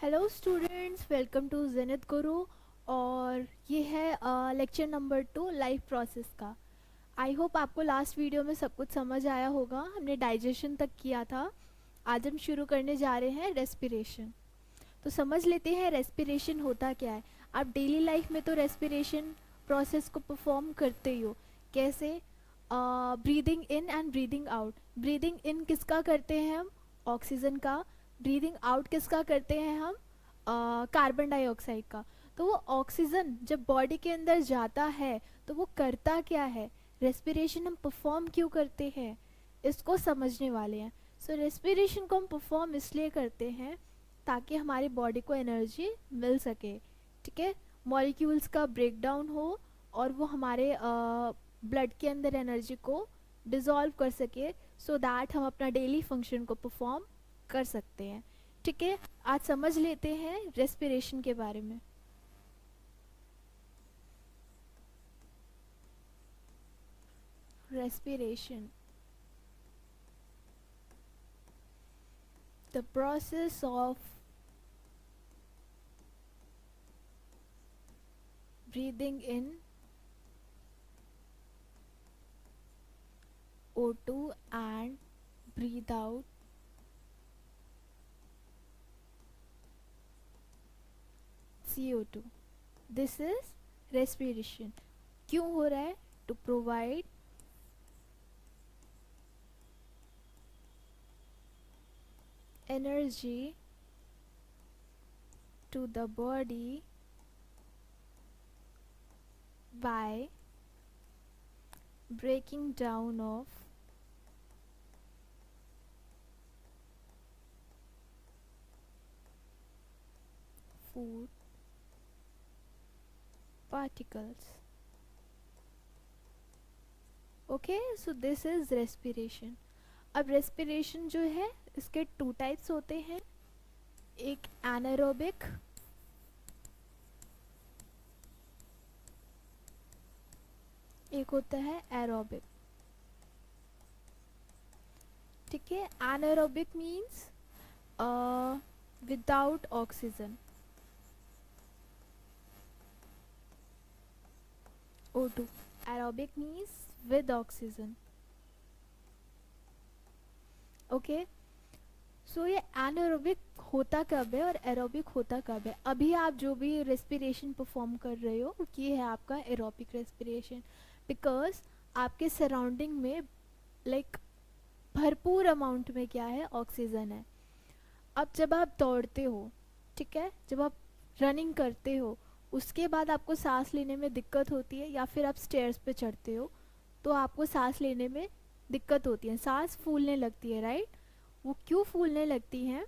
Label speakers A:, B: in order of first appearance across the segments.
A: Hello students, welcome to zenith Guru. और ये है लेक्चर नंबर 2 लाइफ प्रोसेस का। आई होप आपको लास्ट वीडियो में सब कुछ समझ आया होगा। हमने डाइजेशन तक किया था। आज हम शुरू करने जा रहे हैं रेस्पिरेशन। तो समझ लेते हैं रेस्पिरेशन होता क्या है। आप डेली लाइफ में तो रेस्पिरेशन प्रोसेस को परफॉर्म करते ही हो। कैसे? Breathing in and breathing out. Breathing in किसका करते हैं हम? ऑक्सीजन का। ब्रीदिंग आउट किसका करते हैं हम? कार्बन डाइऑक्साइड का। तो वो ऑक्सीजन जब बॉडी के अंदर जाता है तो वो करता क्या है, रेस्पिरेशन हम परफॉर्म क्यों करते हैं, इसको समझने वाले हैं। सो रेस्पिरेशन को हम परफॉर्म इसलिए करते हैं ताकि हमारी बॉडी को एनर्जी मिल सके। ठीक है, मॉलिक्यूल्स का ब्रेकडाउन हो और वो हमारे ब्लड के अंदर एनर्जी को डिज़ोल्व कर सके, सो दैट हम अपना डेली फंक्शन को परफॉर्म कर सकते हैं। ठीक है, आज समझ लेते हैं रेस्पिरेशन के बारे में। Respiration, the process of breathing in O2 and breathe out CO2. This is respiration. क्यों हो रहा है? To provide energy to the body by breaking down of food particles. Okay, so this is respiration. अब respiration जो है इसके two types होते हैं। एक एनारोबिक, एक होता है एरोबिक। ठीक है, anaerobic means without oxygen, O2। Aerobic means with oxygen. Okay, so ये एनारोबिक होता कब है और एरोबिक होता कब है? अभी आप जो भी रेस्पिरेशन परफॉर्म कर रहे हो ये है आपका एरोबिक रेस्पिरेशन, बिकॉज आपके सराउंडिंग में लाइक भरपूर अमाउंट में क्या है, ऑक्सीजन है। अब जब आप दौड़ते हो, ठीक है, जब आप रनिंग करते हो उसके बाद आपको सांस लेने में दिक्कत होती है, या फिर आप स्टेयर्स पे चढ़ते हो तो आपको सांस लेने में दिक्कत होती है, सांस फूलने लगती है, राइट? वो क्यों फूलने लगती हैं?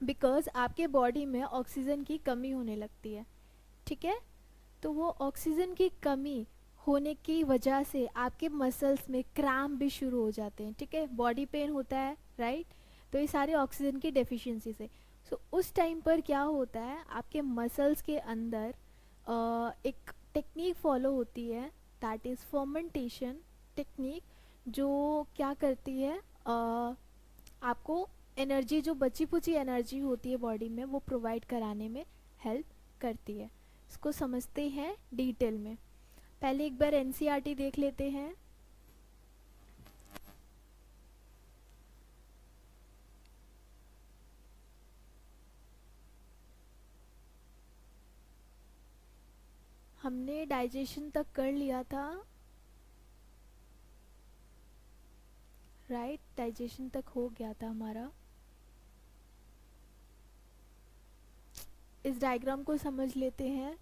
A: बिकॉज आपके बॉडी में ऑक्सीजन की कमी होने लगती है। ठीक है, तो वो ऑक्सीजन की कमी होने की वजह से आपके मसल्स में क्रैम्प भी शुरू हो जाते हैं। ठीक है, बॉडी पेन होता है, राइट? तो ये सारे ऑक्सीजन की डेफिशिएंसी से। सो उस टाइम पर क्या होता है, आपके मसल्स के अंदर एक टेक्निक फॉलो होती है, दैट इज़ फर्मेंटेशन टेक्निक, जो क्या करती है, आपको एनर्जी, जो बची खुची एनर्जी होती है बॉडी में, वो प्रोवाइड कराने में हेल्प करती है। इसको समझते हैं डिटेल में। पहले एक बार एनसीईआरटी देख लेते हैं। हमने डाइजेशन तक कर लिया था, राइट? डाइजेशन तक हो गया था हमारा। इस डायग्राम को समझ लेते हैं।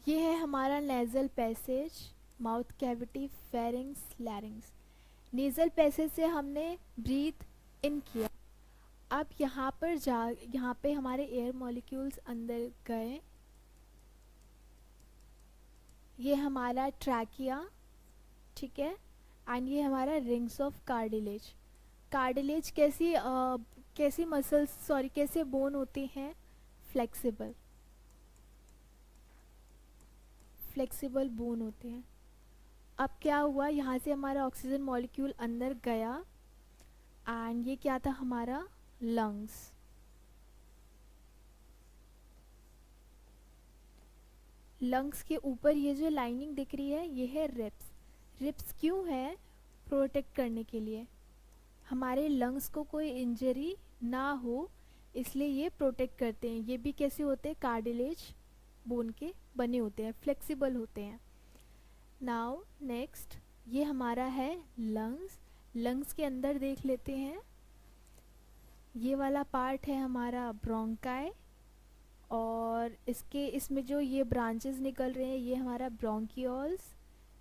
A: ये है हमारा nasal passage, mouth cavity, pharynx, लैरिंग्स। Nasal passage से हमने ब्रीथ इन किया। अब यहाँ पे हमारे एयर मॉलिक्यूल्स अंदर गए। ये हमारा ट्रैकिया, ठीक है, एंड ये हमारा रिंग्स ऑफ कार्डिलेज। कार्डिलेज कैसी मसल्स, सॉरी, कैसे बोन होते हैं? फ्लेक्सिबल, फ्लेक्सिबल बोन होते हैं। अब क्या हुआ, यहाँ से हमारा ऑक्सीजन मॉलिक्यूल अंदर गया, एंड ये क्या था हमारा लंग्स। लंग्स के ऊपर ये जो लाइनिंग दिख रही है ये है रिब्स। रिब्स क्यों है? प्रोटेक्ट करने के लिए, हमारे लंग्स को कोई इंजरी ना हो इसलिए ये प्रोटेक्ट करते हैं। ये भी कैसे होते हैं? कार्टिलेज बोन के बने होते हैं, फ्लेक्सिबल होते हैं। नाउ नेक्स्ट ये हमारा है लंग्स। लंग्स के अंदर देख लेते हैं, ये वाला पार्ट है हमारा ब्रोंकाई, और इसमें जो ये ब्रांचेस निकल रहे हैं ये हमारा ब्रोंकियोल्स।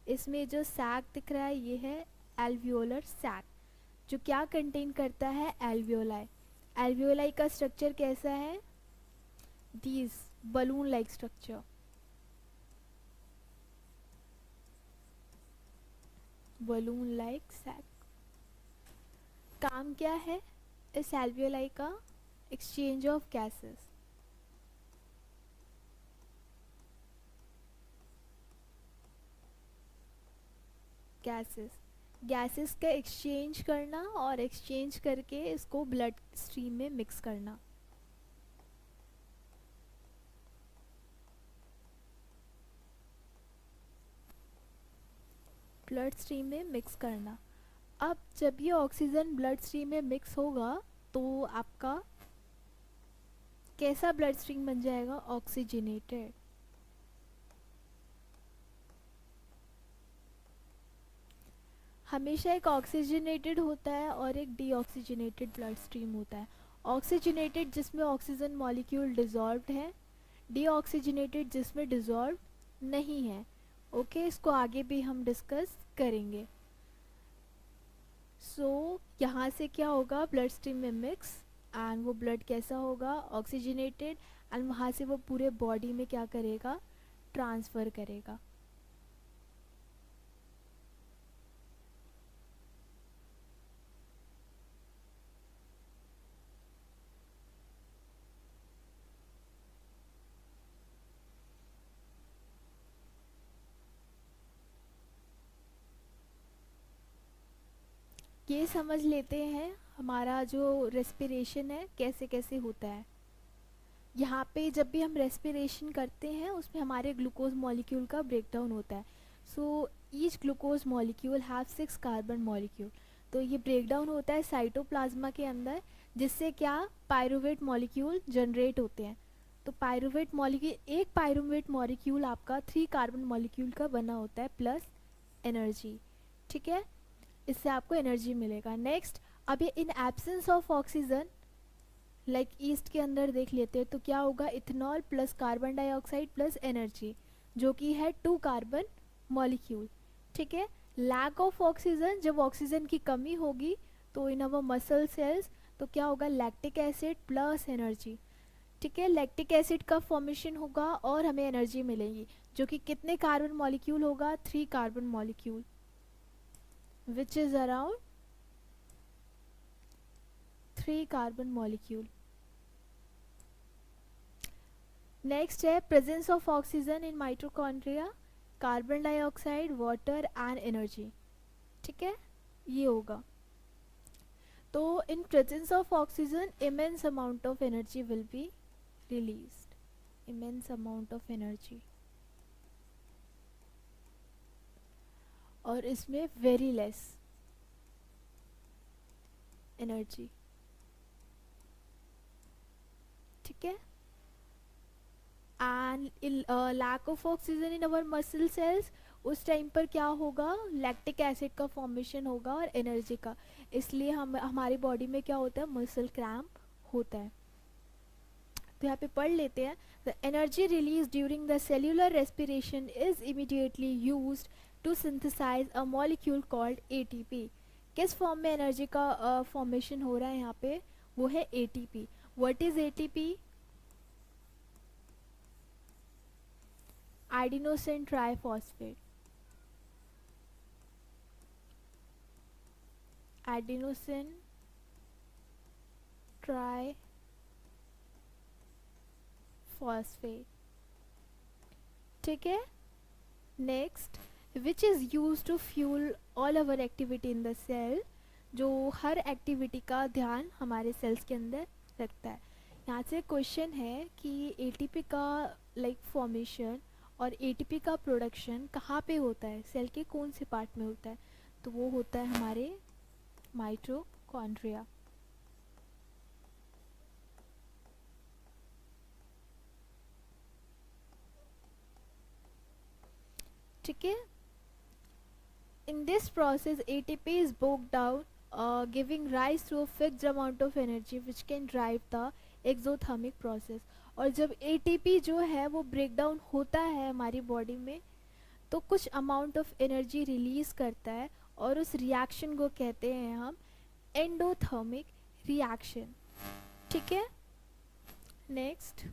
A: इसमें जो सैक दिख रहा है ये है एल्वियोलर सैक, जो क्या कंटेन करता है? एल्वियोलाई। एल्वियोलाई का स्ट्रक्चर कैसा है? These balloon like structure. Balloon like sac. काम क्या है इस एल्वियोलाई का? Exchange of gases. गैसेस का एक्सचेंज करना और एक्सचेंज करके इसको ब्लड स्ट्रीम में मिक्स करना। ब्लड स्ट्रीम में मिक्स करना। अब जब ये ऑक्सीजन ब्लड स्ट्रीम में मिक्स होगा तो आपका कैसा ब्लड स्ट्रीम बन जाएगा? ऑक्सीजनेटेड। हमेशा एक ऑक्सीजनेटेड होता है और एक डीऑक्सीजनेटेड ब्लड स्ट्रीम होता है। ऑक्सीजनेटेड जिसमें ऑक्सीजन मॉलिक्यूल डिज़ोल्व्ड है, डीऑक्सीजनेटेड जिसमें डिज़ोल्व नहीं है। ओके, इसको आगे भी हम डिस्कस करेंगे। सो यहाँ से क्या होगा? ब्लड स्ट्रीम में मिक्स, एंड वो ब्लड कैसा होगा? ऑक्सीजनेटेड, एंड वहाँ से वो पूरे बॉडी में क्या करेगा? ट्रांसफ़र करेगा। ये समझ लेते हैं हमारा जो रेस्पिरेशन है कैसे कैसे होता है। यहाँ पे जब भी हम रेस्पिरेशन करते हैं उसमें हमारे ग्लूकोज मॉलिक्यूल का ब्रेक डाउन होता है। So each glucose molecule have 6 carbon molecule. तो ये ब्रेक डाउन होता है साइटोप्लाज्मा के अंदर, जिससे क्या? पायरुवेट मॉलिक्यूल जनरेट होते हैं। तो पायरुवेट मॉलिक्यूल, एक पायरुवेट मॉलिक्यूल आपका 3 कार्बन मॉलिक्यूल का बना होता है प्लस एनर्जी। ठीक है, इससे आपको एनर्जी मिलेगा। नेक्स्ट, अब ये in absence of oxygen, like east के अंदर देख लेते हैं तो क्या होगा? Ethanol plus carbon dioxide plus energy, जो कि है 2 कार्बन मॉलिक्यूल। ठीक है, लैक ऑफ ऑक्सीजन, जब ऑक्सीजन की कमी होगी तो इन अवर मसल सेल्स तो क्या होगा? Lactic acid plus energy. ठीक है, लैक्टिक एसिड का फॉर्मेशन होगा और हमें एनर्जी मिलेगी, जो कि कितने कार्बन मॉलिक्यूल होगा? 3 carbon molecule, which is around 3 carbon molecule. Next है presence of oxygen in mitochondria, carbon dioxide, water and energy. ठीक है, ये होगा। तो in presence of oxygen immense amount of energy will be released, immense amount of energy, और इसमें very less energy. ठीक है, and lack of oxygen in our muscle cells, उस टाइम पर क्या होगा? लैक्टिक एसिड का फॉर्मेशन होगा और एनर्जी का, इसलिए हम हमारी बॉडी में क्या होता है? मसल क्रैम्प होता है। तो यहाँ पे पढ़ लेते हैं, the energy release during the cellular respiration is immediately used to synthesize a molecule called ATP. किस फॉर्म में एनर्जी का फॉर्मेशन हो रहा है यहाँ पे? वो है ATP. What is ATP? Adenosine triphosphate, adenosine triphosphate. ठीक है, next, which is used to fuel all our activity in the cell. जो हर एक्टिविटी का ध्यान हमारे सेल्स के अंदर रखता है। यहाँ से क्वेश्चन है कि एटीपी का फॉर्मेशन और एटीपी का प्रोडक्शन कहाँ पे होता है, सेल के कौन से पार्ट में होता है, तो वो होता है हमारे माइटोकॉन्ड्रिया। ठीक है। In this process, ATP is broken down, giving rise to a fixed amount of energy which can drive the exothermic process. और जब ATP जो है वो ब्रेक डाउन होता है हमारी बॉडी में, तो कुछ अमाउंट ऑफ एनर्जी रिलीज करता है और उस रिएक्शन को कहते हैं हम एंडोथर्मिक रिएक्शन। ठीक है। नेक्स्ट,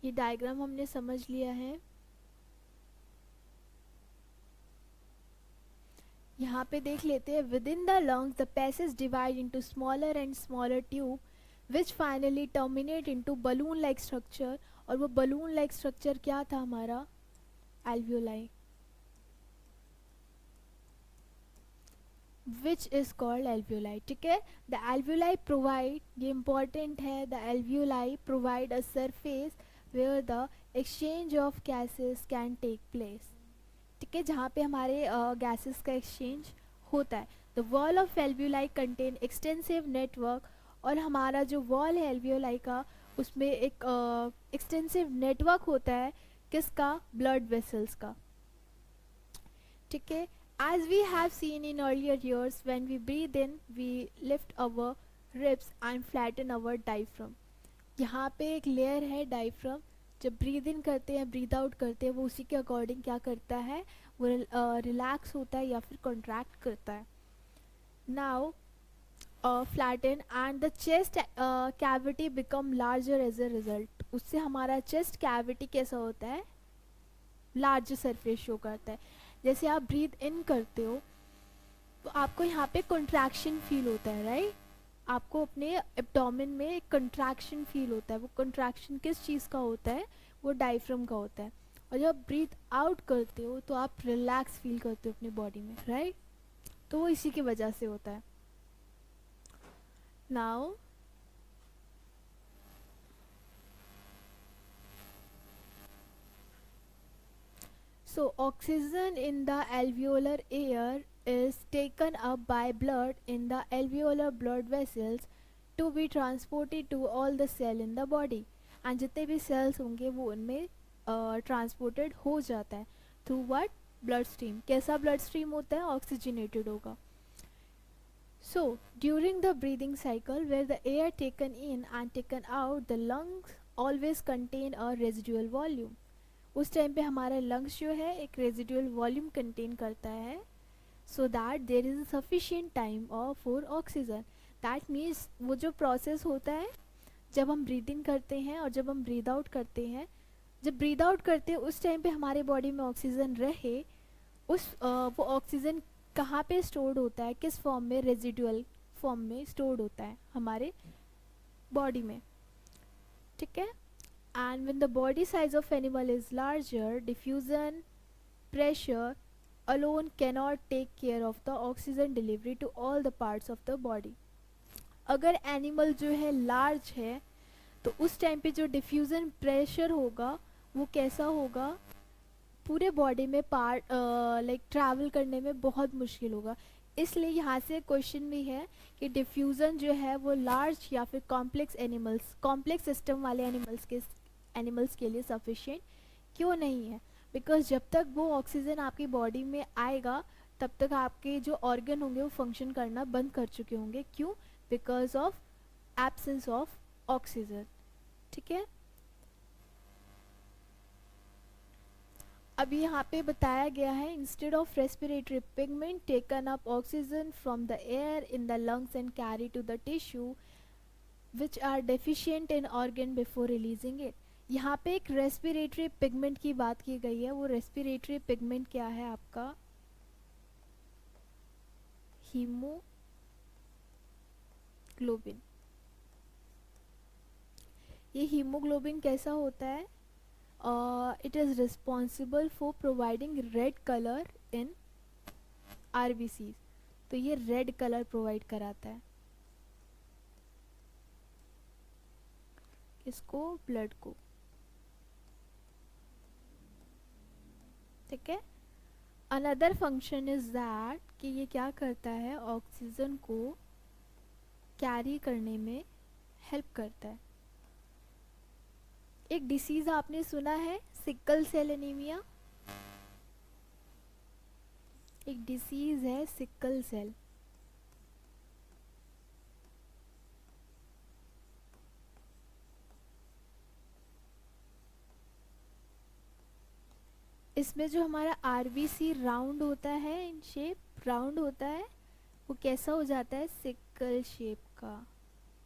A: ये डायग्राम हमने समझ लिया है। यहाँ पे देख लेते हैं, within the lungs the passage divide into smaller and smaller tube which finally terminate into balloon like structure. और वो बलून लाइक स्ट्रक्चर क्या था हमारा, alveoli, which is called alveoli. ठीक है। द एल्वियोलाई प्रोवाइड, ये इंपॉर्टेंट है, the alveoli provide a surface where the exchange of gases can take place. ठीक है, जहाँ पे हमारे गैसेस का एक्सचेंज होता है। The wall of alveoli contain extensive network, और हमारा जो वॉल है एल्वियोलाई का, उसमें एक एक्सटेंसिव नेटवर्क होता है, किसका, ब्लड वेसल्स का। ठीक है। As we have seen in earlier years, when we breathe in we lift our ribs and flatten our diaphragm. यहाँ पे एक लेयर है डायफ्राम, जब ब्रीद इन करते हैं ब्रीद आउट करते हैं वो उसी के अकॉर्डिंग क्या करता है, वो रिलैक्स होता है या फिर कॉन्ट्रैक्ट करता है। Now flatten and the chest cavity become larger as a result. उससे हमारा चेस्ट कैविटी कैसा होता है, लार्ज सरफेस शो करता है। जैसे आप ब्रीद इन करते हो तो आपको यहाँ पे कॉन्ट्रैक्शन फील होता है, राइट। आपको अपने एब्डोमेन में एक कंट्रैक्शन फील होता है। वो कंट्रैक्शन किस चीज़ का होता है, वो डायफ्राम का होता है। और जब ब्रीथ आउट करते हो तो आप रिलैक्स फील करते हो अपनी बॉडी में, राइट। तो वो इसी की वजह से होता है। Now so oxygen in the alveolar air is taken up by blood in the alveolar blood vessels to be transported to all the cell in the body, and जितने भी cells होंगे वो उनमें transported हो जाता है through what, blood stream। कैसा blood stream होता है, oxygenated होगा। So during the breathing cycle where the air taken in and taken out, the lungs always contain a residual volume। उस टाइम पे हमारा लंग्स जो है एक रेजिडुअल वॉल्यूम कंटेन करता है, so that there is sufficient time for oxygen. That means वो जो प्रोसेस होता है जब हम ब्रीद इन करते हैं और जब हम ब्रीद आउट करते हैं, जब ब्रीद आउट करते हैं उस टाइम पे हमारे बॉडी में ऑक्सीजन रहे, वो ऑक्सीजन कहाँ पे स्टोर्ड होता है, किस फॉर्म में, रेजिडुअल फॉर्म में स्टोर्ड होता है हमारे बॉडी में। ठीक है। And when the body size of animal is larger, diffusion pressure alone cannot take care of the oxygen delivery to all the parts of the body। अगर animal जो है लार्ज है तो उस टाइम पे जो डिफ्यूज़न प्रेशर होगा वो कैसा होगा, पूरे बॉडी में पार्ट ट्रैवल करने में बहुत मुश्किल होगा। इसलिए यहाँ से क्वेश्चन भी है कि डिफ्यूज़न जो है वो लार्ज या फिर कॉम्प्लेक्स एनिमल्स, कॉम्प्लेक्स सिस्टम वाले एनिमल्स के लिए सफिशिएंट क्यों नहीं है। बिकॉज जब तक वो ऑक्सीजन आपकी बॉडी में आएगा तब तक आपके जो ऑर्गन होंगे वो फंक्शन करना बंद कर चुके होंगे। क्यों, because of absence of oxygen. ठीक है। अभी यहाँ पे बताया गया है, instead of respiratory pigment taken up oxygen from the air in the lungs and carry to the tissue which are deficient in organ before releasing it. यहाँ पे एक रेस्पिरेटरी पिगमेंट की बात की गई है। वो रेस्पिरेटरी पिगमेंट क्या है आपका, हीमोग्लोबिन। ये हीमोग्लोबिन कैसा होता है? It is responsible for providing red colour in RBC. तो ये रेड कलर प्रोवाइड कराता है किसको? ब्लड को। ठीक है। अनदर फंक्शन इज दैट कि ये क्या करता है? ऑक्सीजन को कैरी करने में हेल्प करता है। एक डिसीज आपने सुना है, सिकल सेल एनीमिया। एक डिसीज है सिकल सेल। इसमें जो हमारा आरबीसी राउंड होता है, इन शेप राउंड होता है, वो कैसा हो जाता है? सिकल शेप का,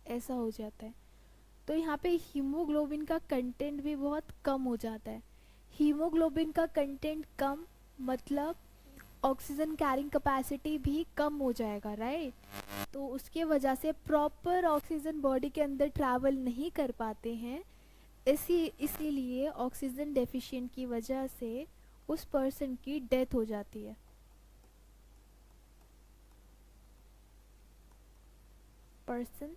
A: ऐसा हो जाता है। तो यहाँ पे हीमोग्लोबिन का कंटेंट भी बहुत कम हो जाता है। हीमोग्लोबिन का कंटेंट कम मतलब ऑक्सीजन कैरिंग कैपेसिटी भी कम हो जाएगा, राइट? तो उसके वजह से प्रॉपर ऑक्सीजन बॉडी के अंदर ट्रैवल नहीं कर पाते हैं। इसीलिए ऑक्सीजन डेफिशिएंट की वजह से उस पर्सन की डेथ हो जाती है। Person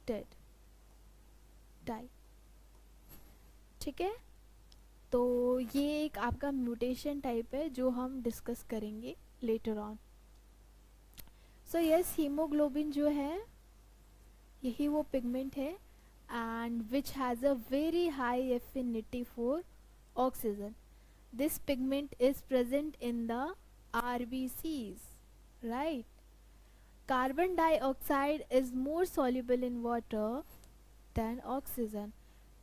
A: dead, die. ठीक है। तो ये एक आपका म्यूटेशन टाइप है जो हम डिस्कस करेंगे later on. So yes, haemoglobin जो है यही वो पिगमेंट है and which has a very high affinity for oxygen. This pigment is present in the RBCs, right? Carbon dioxide is more soluble in water than oxygen.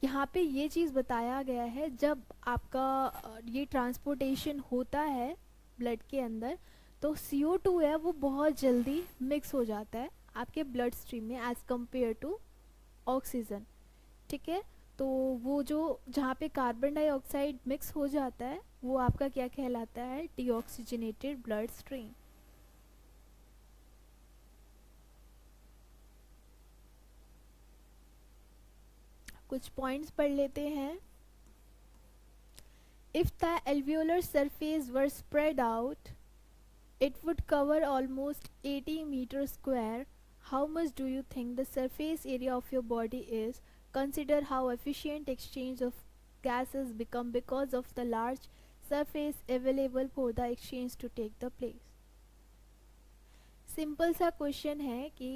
A: यहाँ पे ये चीज़ बताया गया है, जब आपका ये ट्रांसपोर्टेशन होता है ब्लड के अंदर तो CO2 है वो बहुत जल्दी मिक्स हो जाता है आपके ब्लड स्ट्रीम में एज़ कम्पेयर टू ऑक्सीजन. ठीक है. तो वो जो जहाँ पे कार्बन डाइऑक्साइड मिक्स हो जाता है वो आपका क्या कहलाता है? Deoxygenated blood stream. कुछ पॉइंट्स पढ़ लेते हैं. If the alveolar surface were spread out it would cover almost 80 meters square. How much do you think the surface area of your body is? Consider how efficient exchange of gases become because of the large surface available for the exchange to take the place. Simple सा question है कि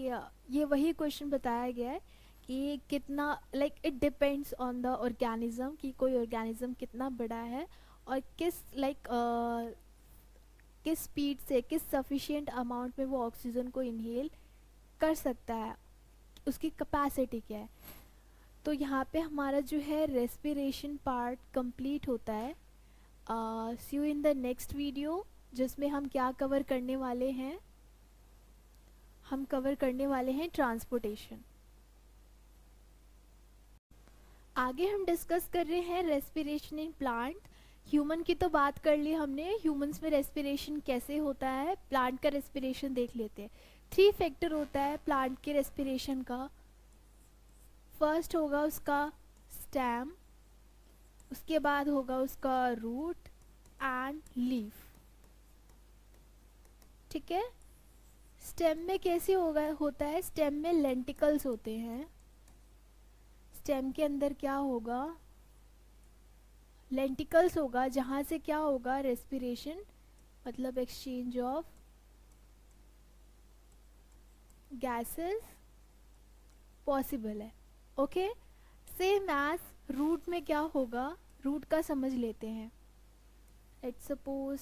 A: ये वही question बताया गया है कि कितना like it depends on the organism कि कोई ऑर्गेनिज्म कितना बड़ा है और किस किस स्पीड से किस सफिशिएंट अमाउंट में वो ऑक्सीजन को इनहेल कर सकता है, उसकी कैपेसिटी क्या है. तो यहाँ पे हमारा जो है रेस्पिरेशन पार्ट कंप्लीट होता है. See you in the next video जिसमें हम क्या कवर करने वाले हैं? हम कवर करने वाले हैं ट्रांसपोर्टेशन. आगे हम डिस्कस कर रहे हैं रेस्पिरेशन इन प्लांट. ह्यूमन की तो बात कर ली हमने, ह्यूमंस में रेस्पिरेशन कैसे होता है. प्लांट का रेस्पिरेशन देख लेते हैं. 3 फैक्टर होता है प्लांट के रेस्पिरेशन का. फर्स्ट होगा उसका स्टेम, उसके बाद होगा उसका रूट एंड लीफ. ठीक है. स्टेम में कैसे होता है? स्टेम में लेंटिकल्स होते हैं. स्टेम के अंदर क्या होगा? लेंटिकल्स होगा जहाँ से क्या होगा? रेस्पिरेशन मतलब एक्सचेंज ऑफ गैसेस पॉसिबल है. ओके. सेम एज रूट में क्या होगा? रूट का समझ लेते हैं. लेट्स सपोज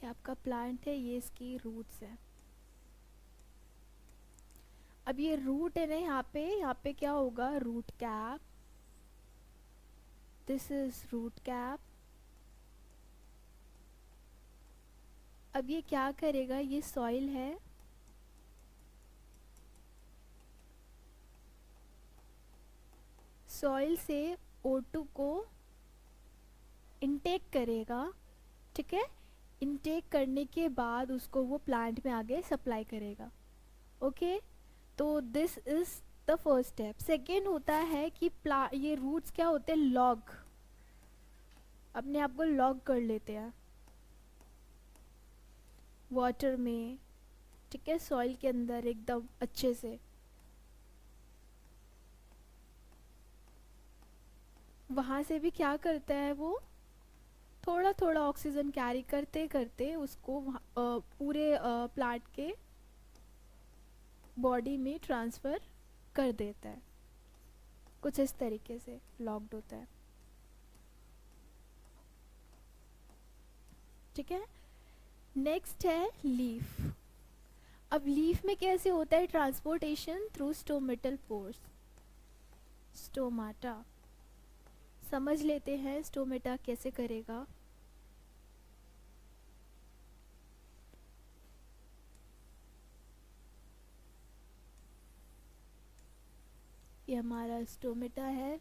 A: ये आपका प्लांट है, ये इसकी रूट्स है. अब ये रूट है ना, यहाँ पे क्या होगा? Root cap. This is root cap. अब ये क्या करेगा? ये सॉइल है, सॉइल से O2 को इनटेक करेगा. ठीक है. इनटेक करने के बाद उसको वो प्लांट में आगे सप्लाई करेगा. ओके, तो this is the first step. Second होता है कि ये रूट्स क्या होते हैं, लॉग, अपने आप को लॉग कर लेते हैं वाटर में, ठीक है, सॉइल के अंदर एकदम अच्छे से. वहाँ से भी क्या करता है वो, थोड़ा थोड़ा ऑक्सीजन कैरी करते करते उसको पूरे प्लांट के बॉडी में ट्रांसफ़र कर देता है. कुछ इस तरीके से लॉक्ड होता है. ठीक है. नेक्स्ट है लीफ. अब लीफ में कैसे होता है transportation, through stomatal pores. Stomata समझ लेते हैं, स्टोमेटा कैसे करेगा. ये हमारा स्टोमेटा है.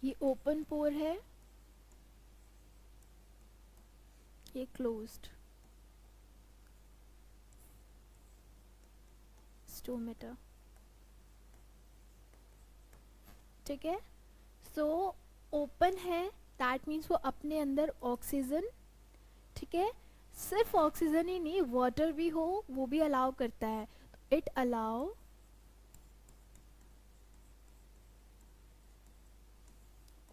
A: ये ओपन पोर है, ये क्लोज्ड स्टोमेटा. ठीक है. सो ओपन है, दैट मीन्स वो अपने अंदर ऑक्सीजन, ठीक है, सिर्फ ऑक्सीजन ही नहीं, वाटर भी हो वो भी अलाउ करता है. It allow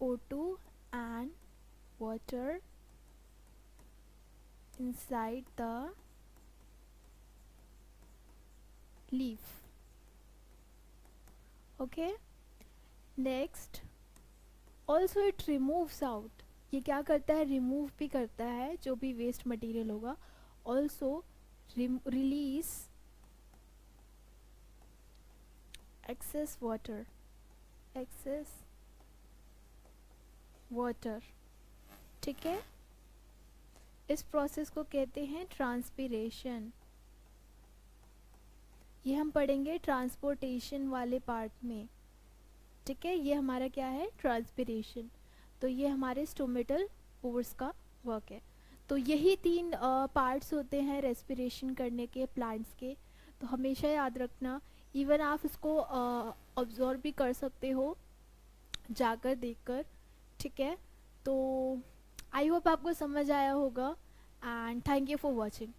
A: O2 and water inside the leaf. Okay, next also it removes out. ये क्या करता है, रिमूव भी करता है जो भी वेस्ट मटेरियल होगा. Also release excess water, excess water. ठीक है. इस प्रोसेस को कहते हैं ट्रांसपिरेशन. ये हम पढ़ेंगे ट्रांसपोर्टेशन वाले पार्ट में. ठीक है, ये हमारा क्या है, ट्रांसपिरेशन. तो ये हमारे स्टोमेटल पोर्स का वर्क है. तो यही तीन पार्ट्स होते हैं रेस्पिरेशन करने के प्लांट्स के. तो हमेशा याद रखना, इवन आप इसको ऑब्जर्व भी कर सकते हो जाकर देखकर. ठीक है. तो आई होप आपको समझ आया होगा, and thank you for watching.